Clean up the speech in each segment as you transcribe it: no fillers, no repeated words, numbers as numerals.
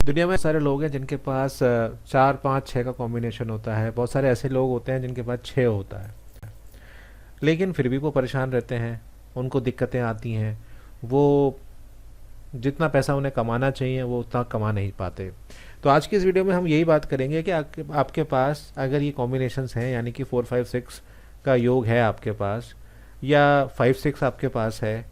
दुनिया में सारे लोग हैं जिनके पास 4 5 6 का कॉम्बिनेशन होता है। बहुत सारे ऐसे लोग होते हैं जिनके पास 6 होता है, लेकिन फिर भी वो परेशान रहते हैं, उनको दिक्कतें आती हैं। वो जितना पैसा उन्हें कमाना चाहिए वो उतना कमा नहीं पाते। तो आज की इस वीडियो में हम यही बात करेंगे कि आपके पास अगर ये कॉम्बिनेशंस हैं, यानी कि 4 5 6 का योग है आपके पास, या 5 6 आपके पास है,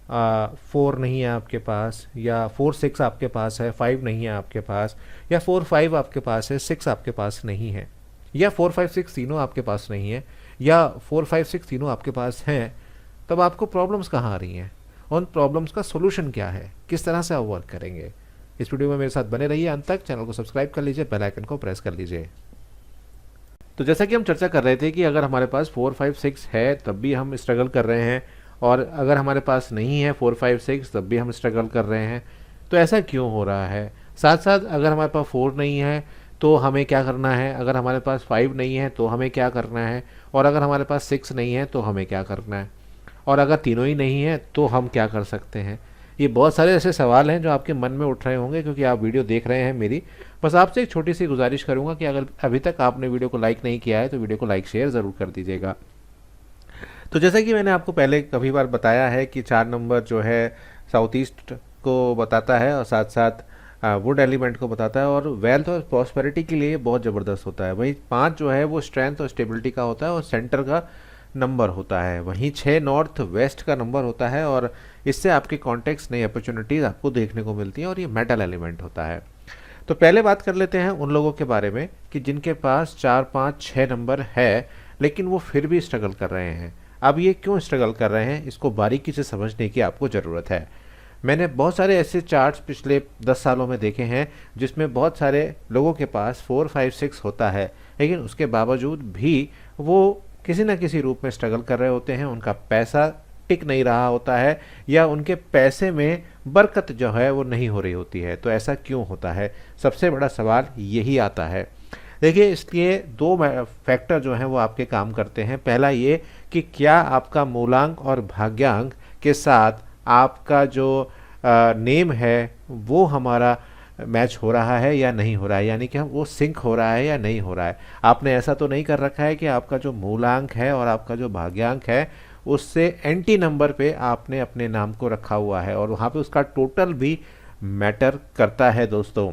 4 नहीं है आपके पास, या 4 6 आपके पास है, 5 नहीं है आपके पास, या 4 5 आपके पास है, 6 आपके पास नहीं है, या 4 5 6 तीनों आपके पास नहीं है, या 4 5 6 तीनों आपके पास हैं, तब आपको प्रॉब्लम्स कहाँ आ रही हैं? उन प्रॉब्लम्स का सोल्यूशन क्या है? किस तरह से आप वर्क करेंगे? इस वीडियो में मेरे साथ बने रहिए अंत तक। चैनल को सब्सक्राइब कर लीजिए, बेल आइकन को प्रेस कर लीजिए। तो जैसा कि हम चर्चा कर रहे थे कि अगर हमारे पास 4 5 6 है तब भी हम स्ट्रगल कर रहे हैं, और अगर हमारे पास नहीं है 4 5 6 तब भी हम स्ट्रगल कर रहे हैं। तो ऐसा क्यों हो रहा है? साथ साथ अगर हमारे पास 4 नहीं है तो हमें क्या करना है, अगर हमारे पास 5 नहीं है तो हमें क्या करना है, और अगर हमारे पास 6 नहीं है तो हमें क्या करना है, और अगर तीनों ही नहीं है तो हम क्या कर सकते हैं? ये बहुत सारे ऐसे सवाल हैं जो आपके मन में उठ रहे होंगे क्योंकि आप वीडियो देख रहे हैं मेरी। बस आपसे एक छोटी सी गुजारिश करूंगा कि अगर अभी तक आपने वीडियो को लाइक नहीं किया है तो वीडियो को लाइक शेयर ज़रूर कर दीजिएगा। तो जैसा कि मैंने आपको पहले कभी बार बताया है कि 4 नंबर जो है साउथ ईस्ट को बताता है, और साथ साथ वुड एलिमेंट को बताता है, और वेल्थ और प्रॉस्पेरिटी के लिए बहुत ज़बरदस्त होता है। वहीं 5 जो है वो स्ट्रेंथ और स्टेबिलिटी का होता है और सेंटर का नंबर होता है। वहीं 6 नॉर्थ वेस्ट का नंबर होता है, और इससे आपके कॉन्टेक्ट्स, नई अपॉर्चुनिटीज़ आपको देखने को मिलती हैं, और ये मेटल एलिमेंट होता है। तो पहले बात कर लेते हैं उन लोगों के बारे में कि जिनके पास 4 5 6 नंबर है लेकिन वो फिर भी स्ट्रगल कर रहे हैं। अब ये क्यों स्ट्रगल कर रहे हैं, इसको बारीकी से समझने की आपको ज़रूरत है। मैंने बहुत सारे ऐसे चार्ट्स पिछले 10 सालों में देखे हैं जिसमें बहुत सारे लोगों के पास 4 5 6 होता है, लेकिन उसके बावजूद भी वो किसी न किसी रूप में स्ट्रगल कर रहे होते हैं। उनका पैसा टिक नहीं रहा होता है, या उनके पैसे में बरकत जो है वो नहीं हो रही होती है। तो ऐसा क्यों होता है? सबसे बड़ा सवाल यही आता है। देखिए, इसलिए 2 फैक्टर जो हैं वो आपके काम करते हैं। पहला ये कि क्या आपका मूलांक और भाग्यांक के साथ आपका जो नेम है वो हमारा मैच हो रहा है या नहीं हो रहा है, यानी कि हम वो सिंक हो रहा है या नहीं हो रहा है। आपने ऐसा तो नहीं कर रखा है कि आपका जो मूलांक है और आपका जो भाग्यांक है उससे एंटी नंबर पे आपने अपने नाम को रखा हुआ है, और वहाँ पे उसका टोटल भी मैटर करता है दोस्तों।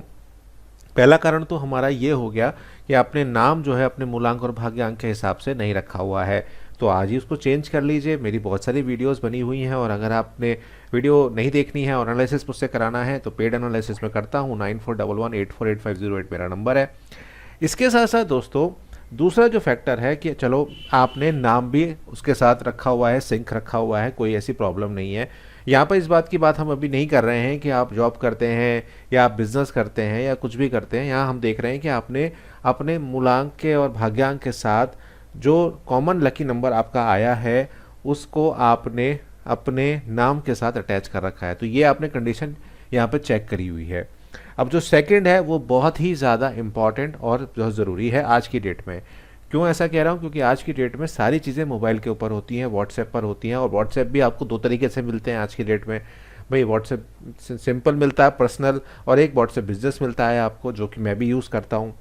पहला कारण तो हमारा ये हो गया कि आपने नाम जो है अपने मूलांक और भाग्यांक के हिसाब से नहीं रखा हुआ है। तो आज ही उसको चेंज कर लीजिए। मेरी बहुत सारी वीडियोस बनी हुई हैं, और अगर आपने वीडियो नहीं देखनी है और एनालिसिस मुझसे कराना है तो पेड एनालिसिस में करता हूँ। 9411848508 मेरा नंबर है। इसके साथ साथ दोस्तों दूसरा जो फैक्टर है कि चलो आपने नाम भी उसके साथ रखा हुआ है, सिंक रखा हुआ है, कोई ऐसी प्रॉब्लम नहीं है। यहाँ पर इस बात की बात हम अभी नहीं कर रहे हैं कि आप जॉब करते हैं या आप बिज़नेस करते हैं या कुछ भी करते हैं। यहाँ हम देख रहे हैं कि आपने अपने मूलांक के और भाग्यांक के साथ जो कॉमन लकी नंबर आपका आया है उसको आपने अपने नाम के साथ अटैच कर रखा है। तो ये आपने कंडीशन यहाँ पर चेक करी हुई है। अब जो सेकंड है वो बहुत ही ज़्यादा इम्पॉर्टेंट और बहुत ज़रूरी है आज की डेट में। क्यों ऐसा कह रहा हूँ? क्योंकि आज की डेट में सारी चीज़ें मोबाइल के ऊपर होती हैं, व्हाट्सएप पर होती हैं, और व्हाट्सएप भी आपको 2 तरीके से मिलते हैं आज की डेट में। भाई, व्हाट्सएप सिंपल मिलता है पर्सनल, और एक व्हाट्सएप बिजनेस मिलता है आपको, जो कि मैं भी यूज़ करता हूँ।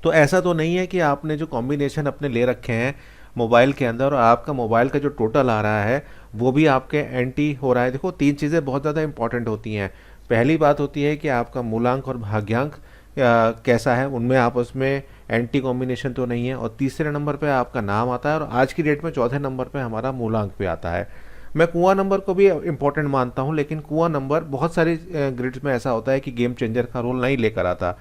तो ऐसा तो नहीं है कि आपने जो कॉम्बिनेशन अपने ले रखे हैं मोबाइल के अंदर और आपका मोबाइल का जो टोटल आ रहा है वो भी आपके एंटी हो रहा है। देखो, 3 चीज़ें बहुत ज़्यादा इंपॉर्टेंट होती हैं। पहली बात होती है कि आपका मूलांक और भाग्यांक कैसा है, उनमें आपस में एंटी कॉम्बिनेशन तो नहीं है, और तीसरे नंबर पे आपका नाम आता है, और आज की डेट में चौथे नंबर पे हमारा मूलांक भी आता है। मैं कुआं नंबर को भी इम्पोर्टेंट मानता हूँ, लेकिन कुआं नंबर बहुत सारी ग्रिड्स में ऐसा होता है कि गेम चेंजर का रोल नहीं लेकर आता।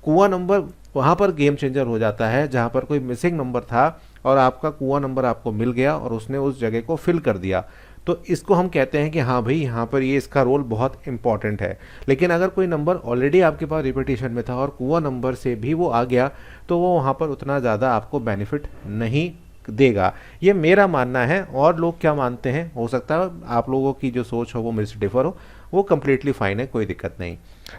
कुआं नंबर वहाँ पर गेम चेंजर हो जाता है जहाँ पर कोई मिसिंग नंबर था और आपका कुआं नंबर आपको मिल गया और उसने उस जगह को फिल कर दिया। तो इसको हम कहते हैं कि हाँ भाई, यहाँ पर ये इसका रोल बहुत इंपॉर्टेंट है। लेकिन अगर कोई नंबर ऑलरेडी आपके पास रिपीटिशन में था और कुआं नंबर से भी वो आ गया तो वो वहाँ पर उतना ज़्यादा आपको बेनिफिट नहीं देगा। ये मेरा मानना है, और लोग क्या मानते हैं हो सकता है आप लोगों की जो सोच हो वो मेरे से डिफर हो, वो कम्प्लीटली फाइन है, कोई दिक्कत नहीं।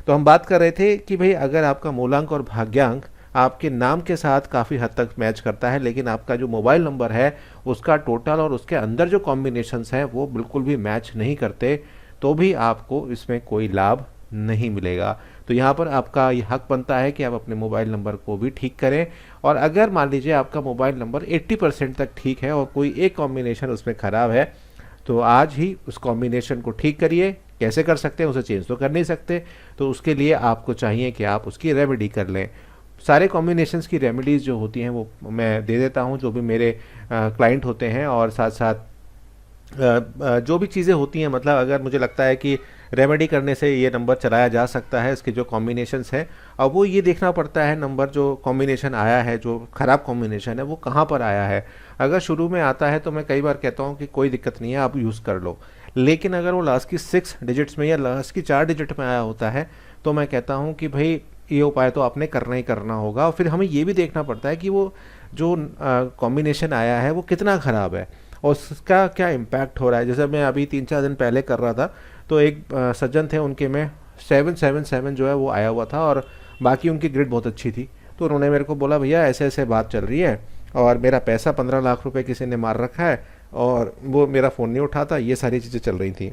तो हम बात कर रहे थे कि भाई अगर आपका मूलांक और भाग्यांक आपके नाम के साथ काफ़ी हद तक मैच करता है, लेकिन आपका जो मोबाइल नंबर है उसका टोटल और उसके अंदर जो कॉम्बिनेशंस हैं वो बिल्कुल भी मैच नहीं करते, तो भी आपको इसमें कोई लाभ नहीं मिलेगा। तो यहाँ पर आपका ये हक बनता है कि आप अपने मोबाइल नंबर को भी ठीक करें। और अगर मान लीजिए आपका मोबाइल नंबर 80% तक ठीक है और कोई एक कॉम्बिनेशन उसमें ख़राब है, तो आज ही उस कॉम्बिनेशन को ठीक करिए। कैसे कर सकते हैं, उसे चेंज तो कर नहीं सकते, तो उसके लिए आपको चाहिए कि आप उसकी रेमेडी कर लें। सारे कॉम्बिनेशंस की रेमेडीज़ जो होती हैं वो मैं दे देता हूँ, जो भी मेरे क्लाइंट होते हैं, और साथ साथ जो भी चीज़ें होती हैं, मतलब अगर मुझे लगता है कि रेमेडी करने से ये नंबर चलाया जा सकता है, इसके जो कॉम्बिनेशंस हैं, अब वो ये देखना पड़ता है नंबर जो कॉम्बिनेशन आया है, जो ख़राब कॉम्बिनेशन है, वो कहाँ पर आया है। अगर शुरू में आता है तो मैं कई बार कहता हूँ कि कोई दिक्कत नहीं है, आप यूज़ कर लो। लेकिन अगर वो लास्ट की 6 डिजिट्स में या लास्ट की 4 डिजिट में आया होता है, तो मैं कहता हूँ कि भाई ये उपाय तो आपने करना ही करना होगा। और फिर हमें ये भी देखना पड़ता है कि वो जो कॉम्बिनेशन आया है वो कितना ख़राब है और उसका क्या इम्पैक्ट हो रहा है। जैसे मैं अभी 3-4 दिन पहले कर रहा था, तो एक सज्जन थे, उनके में 777 जो है वो आया हुआ था और बाकी उनकी ग्रिड बहुत अच्छी थी। तो उन्होंने मेरे को बोला, भैया ऐसे ऐसे बात चल रही है और मेरा पैसा 15 लाख रुपए किसी ने मार रखा है और वो मेरा फ़ोन नहीं उठाता, ये सारी चीज़ें चल रही थी।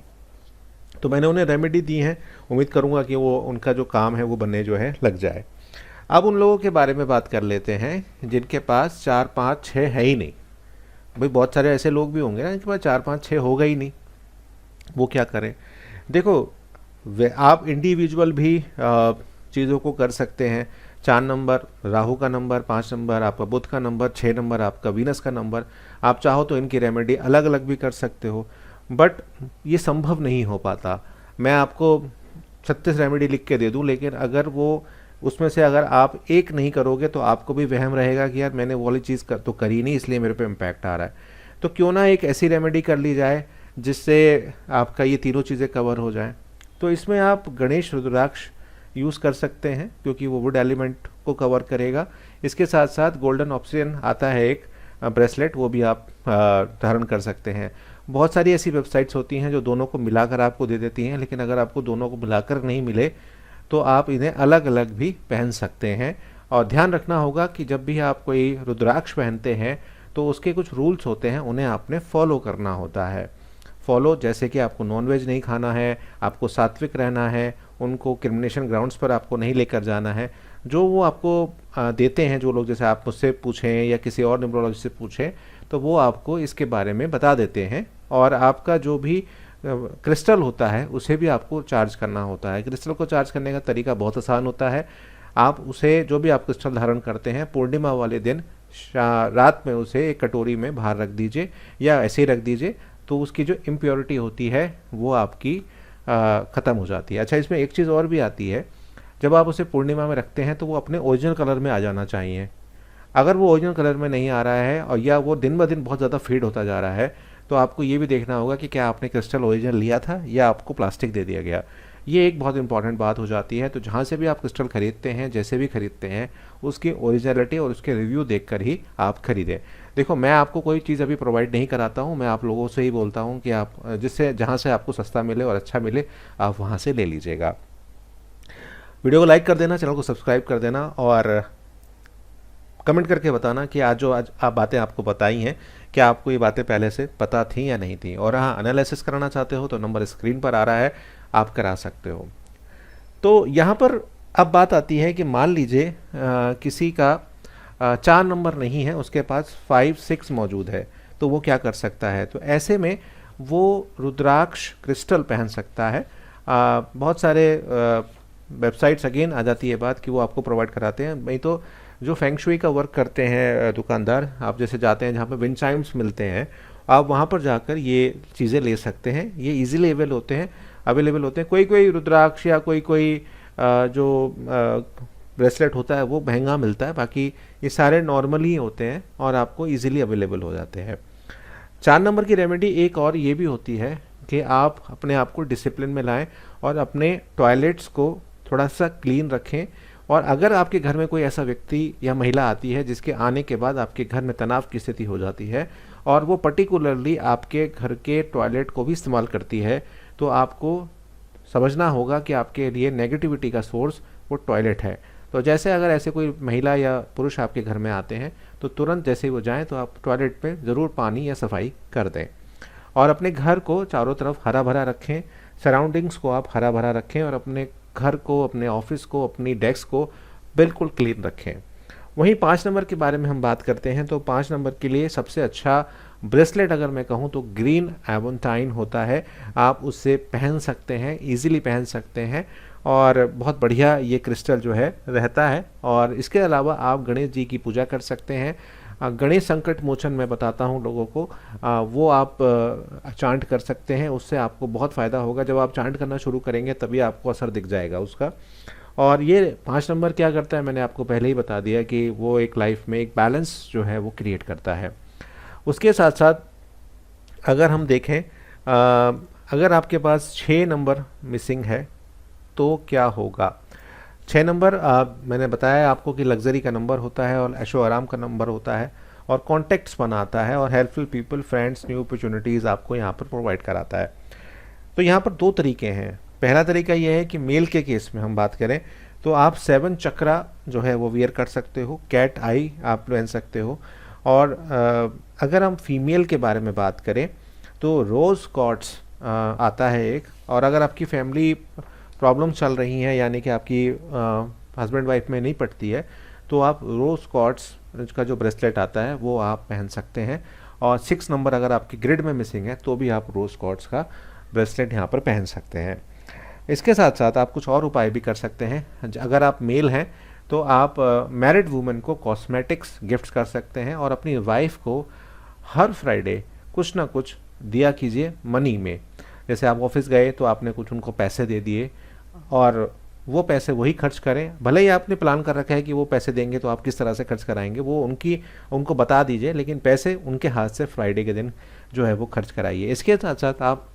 तो मैंने उन्हें रेमेडी दी है, उम्मीद करूँगा कि वो उनका जो काम है वो बनने जो है लग जाए। अब उन लोगों के बारे में बात कर लेते हैं जिनके पास 4, 5, 6 है ही नहीं। भाई बहुत सारे ऐसे लोग भी होंगे ना जिनके पास 4, 5, 6 होगा ही नहीं, वो क्या करें। देखो, वे आप इंडिविजुअल भी चीज़ों को कर सकते हैं। 4 नंबर राहु का नंबर, 5 नंबर आपका बुध का नंबर, 6 नंबर आपका वीनस का नंबर। आप चाहो तो इनकी रेमेडी अलग अलग भी कर सकते हो, बट ये संभव नहीं हो पाता। मैं आपको 36 रेमेडी लिख के दे दूं, लेकिन अगर वो उसमें से अगर आप एक नहीं करोगे तो आपको भी वहम रहेगा कि यार मैंने वो वाली चीज़ कर तो करी नहीं, इसलिए मेरे पे इम्पैक्ट आ रहा है। तो क्यों ना एक ऐसी रेमेडी कर ली जाए जिससे आपका ये तीनों चीज़ें कवर हो जाएं। तो इसमें आप गणेश रुद्राक्ष यूज़ कर सकते हैं क्योंकि वो वुड एलिमेंट को कवर करेगा। इसके साथ साथ गोल्डन ऑप्शन आता है एक ब्रेसलेट, वो भी आप धारण कर सकते हैं। बहुत सारी ऐसी वेबसाइट्स होती हैं जो दोनों को मिलाकर आपको दे देती हैं, लेकिन अगर आपको दोनों को मिलाकर नहीं मिले तो आप इन्हें अलग अलग भी पहन सकते हैं। और ध्यान रखना होगा कि जब भी आप कोई रुद्राक्ष पहनते हैं तो उसके कुछ रूल्स होते हैं, उन्हें आपने फॉलो करना होता है। फॉलो जैसे कि आपको नॉनवेज नहीं खाना है, आपको सात्विक रहना है, उनको क्रिमिनेशन ग्राउंड्स पर आपको नहीं लेकर जाना है। जो वो आपको देते हैं जो लोग, जैसे आप मुझसे पूछें या किसी और न्यूमरोलॉजिस्ट से पूछें, तो वो आपको इसके बारे में बता देते हैं। और आपका जो भी क्रिस्टल होता है उसे भी आपको चार्ज करना होता है। क्रिस्टल को चार्ज करने का तरीका बहुत आसान होता है। आप उसे, जो भी आप क्रिस्टल धारण करते हैं, पूर्णिमा वाले दिन रात में उसे एक कटोरी में बाहर रख दीजिए या ऐसे ही रख दीजिए, तो उसकी जो इम्प्योरिटी होती है वो आपकी ख़त्म हो जाती है। अच्छा, इसमें एक चीज़ और भी आती है, जब आप उसे पूर्णिमा में रखते हैं तो वो अपने ओरिजिनल कलर में आ जाना चाहिए। अगर वो ओरिजिनल कलर में नहीं आ रहा है और या वो दिन ब दिन बहुत ज़्यादा फेड होता जा रहा है, तो आपको ये भी देखना होगा कि क्या आपने क्रिस्टल ओरिजिनल लिया था या आपको प्लास्टिक दे दिया गया। ये एक बहुत इंपॉर्टेंट बात हो जाती है। तो जहाँ से भी आप क्रिस्टल खरीदते हैं, जैसे भी खरीदते हैं, उसकी ओरिजिनलिटी और उसके रिव्यू देखकर ही आप खरीदें। देखो, मैं आपको कोई चीज़ अभी प्रोवाइड नहीं कराता हूँ, मैं आप लोगों से ही बोलता हूँ कि आप जिससे जहाँ से आपको सस्ता मिले और अच्छा मिले, आप वहाँ से ले लीजिएगा। वीडियो को लाइक कर देना, चैनल को सब्सक्राइब कर देना और कमेंट करके बताना कि आज आप बातें आपको बताई हैं, क्या आपको ये बातें पहले से पता थी या नहीं थी। और हाँ, एनालिसिस कराना चाहते हो तो नंबर स्क्रीन पर आ रहा है, आप करा सकते हो। तो यहाँ पर अब बात आती है कि मान लीजिए किसी का 4 नंबर नहीं है, उसके पास 5, 6 मौजूद है, तो वो क्या कर सकता है। तो ऐसे में वो रुद्राक्ष क्रिस्टल पहन सकता है। बहुत सारे वेबसाइट्स अगेन आ जाती है बात कि वो आपको प्रोवाइड कराते हैं। नहीं तो जो फेंगशुई का वर्क करते हैं दुकानदार, आप जैसे जाते हैं जहाँ पे विंड चाइम्स मिलते हैं, आप वहाँ पर जाकर ये चीज़ें ले सकते हैं। ये इजीली अवेलेबल होते हैं। कोई कोई रुद्राक्ष या कोई जो ब्रेसलेट होता है वो महंगा मिलता है, बाकी ये सारे नॉर्मल ही होते हैं और आपको इजीली अवेलेबल हो जाते हैं। 4 नंबर की रेमेडी एक और ये भी होती है कि आप अपने आप को डिसिप्लिन में लाएं और अपने टॉयलेट्स को थोड़ा सा क्लीन रखें। और अगर आपके घर में कोई ऐसा व्यक्ति या महिला आती है जिसके आने के बाद आपके घर में तनाव की स्थिति हो जाती है और वो पर्टिकुलरली आपके घर के टॉयलेट को भी इस्तेमाल करती है, तो आपको समझना होगा कि आपके लिए नेगेटिविटी का सोर्स वो टॉयलेट है। तो जैसे अगर ऐसे कोई महिला या पुरुष आपके घर में आते हैं तो तुरंत जैसे ही वो जाएं तो आप टॉयलेट में ज़रूर पानी या सफाई कर दें। और अपने घर को चारों तरफ हरा भरा रखें, सराउंडिंग्स को आप हरा भरा रखें और अपने घर को, अपने ऑफिस को, अपनी डेस्क को बिल्कुल क्लीन रखें। वहीं 5 नंबर के बारे में हम बात करते हैं तो 5 नंबर के लिए सबसे अच्छा ब्रेसलेट अगर मैं कहूँ तो ग्रीन एवोंटाइन होता है। आप उससे पहन सकते हैं, इजीली पहन सकते हैं और बहुत बढ़िया ये क्रिस्टल जो है रहता है। और इसके अलावा आप गणेश जी की पूजा कर सकते हैं। गणेश संकट मोचन मैं बताता हूँ लोगों को, वो आप चांट कर सकते हैं, उससे आपको बहुत फ़ायदा होगा। जब आप चांट करना शुरू करेंगे तभी आपको असर दिख जाएगा उसका। और ये 5 नंबर क्या करता है, मैंने आपको पहले ही बता दिया कि वो एक लाइफ में एक बैलेंस जो है वो क्रिएट करता है। उसके साथ साथ अगर हम देखें, अगर आपके पास 6 नंबर मिसिंग है तो क्या होगा। 6 नंबर मैंने बताया आपको कि लग्जरी का नंबर होता है और ऐशो आराम का नंबर होता है और कॉन्टेक्ट्स बनाता है और helpful people, friends, new opportunities आपको यहाँ पर प्रोवाइड कराता है। तो यहाँ पर 2 तरीके हैं। पहला तरीका यह है कि मेल के केस में हम बात करें तो आप 7 चक्रा जो है वो वियर कर सकते हो, कैट आई आप पहन सकते हो। और अगर हम फीमेल के बारे में बात करें तो रोज़ कॉर्ड्स आता है एक। और अगर आपकी फैमिली प्रॉब्लम चल रही हैं, यानी कि आपकी हस्बैंड वाइफ में नहीं पड़ती है, तो आप रोज़ कॉर्ड्स का जो ब्रेसलेट आता है वो आप पहन सकते हैं। और 6 नंबर अगर आपकी ग्रिड में मिसिंग है तो भी आप रोज़ कॉर्ड्स का ब्रेसलेट यहाँ पर पहन सकते हैं। इसके साथ साथ आप कुछ और उपाय भी कर सकते हैं। अगर आप मेल हैं तो आप मैरिड वुमेन को कॉस्मेटिक्स गिफ्ट कर सकते हैं और अपनी वाइफ को हर फ्राइडे कुछ ना कुछ दिया कीजिए मनी में। जैसे आप ऑफिस गए तो आपने कुछ उनको पैसे दे दिए और वो पैसे वही खर्च करें। भले ही आपने प्लान कर रखा है कि वो पैसे देंगे तो आप किस तरह से खर्च कराएंगे, वो उनको बता दीजिए, लेकिन पैसे उनके हाथ से फ्राइडे के दिन जो है वो खर्च कराइए। इसके साथ साथ आप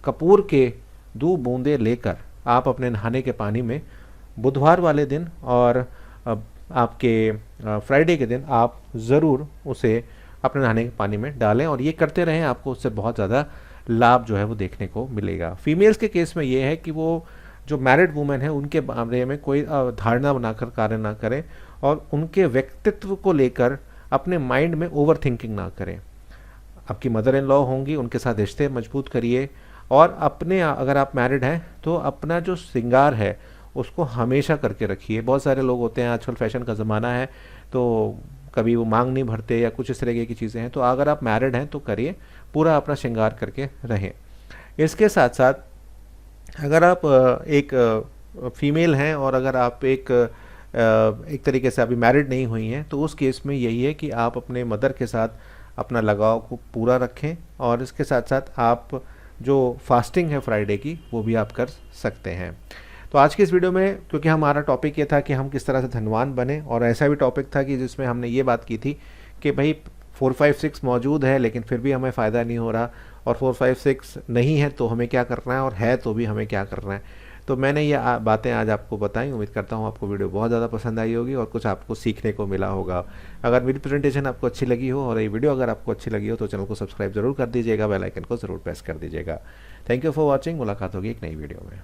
कपूर के 2 बूंदे लेकर आप अपने नहाने के पानी में बुधवार वाले दिन और आपके फ्राइडे के दिन आप ज़रूर उसे अपने नहाने के पानी में डालें और ये करते रहें। आपको उससे बहुत ज़्यादा लाभ जो है वो देखने को मिलेगा। फीमेल्स के केस में ये है कि वो जो मैरिड वुमेन है उनके बारे में कोई धारणा बनाकर कार्य ना करें और उनके व्यक्तित्व को लेकर अपने माइंड में ओवर थिंकिंग ना करें। आपकी मदर इन लॉ होंगी, उनके साथ रिश्ते मजबूत करिए और अपने, अगर आप मैरिड हैं तो अपना जो श्रृंगार है उसको हमेशा करके रखिए। बहुत सारे लोग होते हैं, आजकल फैशन का ज़माना है तो कभी वो मांग नहीं भरते या कुछ इस तरीके की चीज़ें हैं। तो अगर आप मैरिड हैं तो करिए, पूरा अपना श्रृंगार करके रहें। इसके साथ साथ अगर आप एक फीमेल हैं और अगर आप एक तरीके से अभी मैरिड नहीं हुई हैं तो उस केस में यही है कि आप अपने मदर के साथ अपना लगाव को पूरा रखें और इसके साथ साथ आप जो फास्टिंग है फ्राइडे की वो भी आप कर सकते हैं। तो आज की इस वीडियो में, क्योंकि हमारा टॉपिक ये था कि हम किस तरह से धनवान बने, और ऐसा भी टॉपिक था कि जिसमें हमने ये बात की थी कि भाई 4, 5, 6 मौजूद है लेकिन फिर भी हमें फ़ायदा नहीं हो रहा, और 4, 5, 6 नहीं है तो हमें क्या करना है, और है तो भी हमें क्या करना है। तो मैंने ये बातें आज आपको बताई। उम्मीद करता हूँ आपको वीडियो बहुत ज़्यादा पसंद आई होगी और कुछ आपको सीखने को मिला होगा। अगर मेरी प्रेजेंटेशन आपको अच्छी लगी हो और ये वीडियो अगर आपको अच्छी लगी हो तो चैनल को सब्सक्राइब जरूर कर दीजिएगा, बेल आइकन को ज़रूर प्रेस कर दीजिएगा। Thank you for watching. मुलाकात होगी एक नई वीडियो में।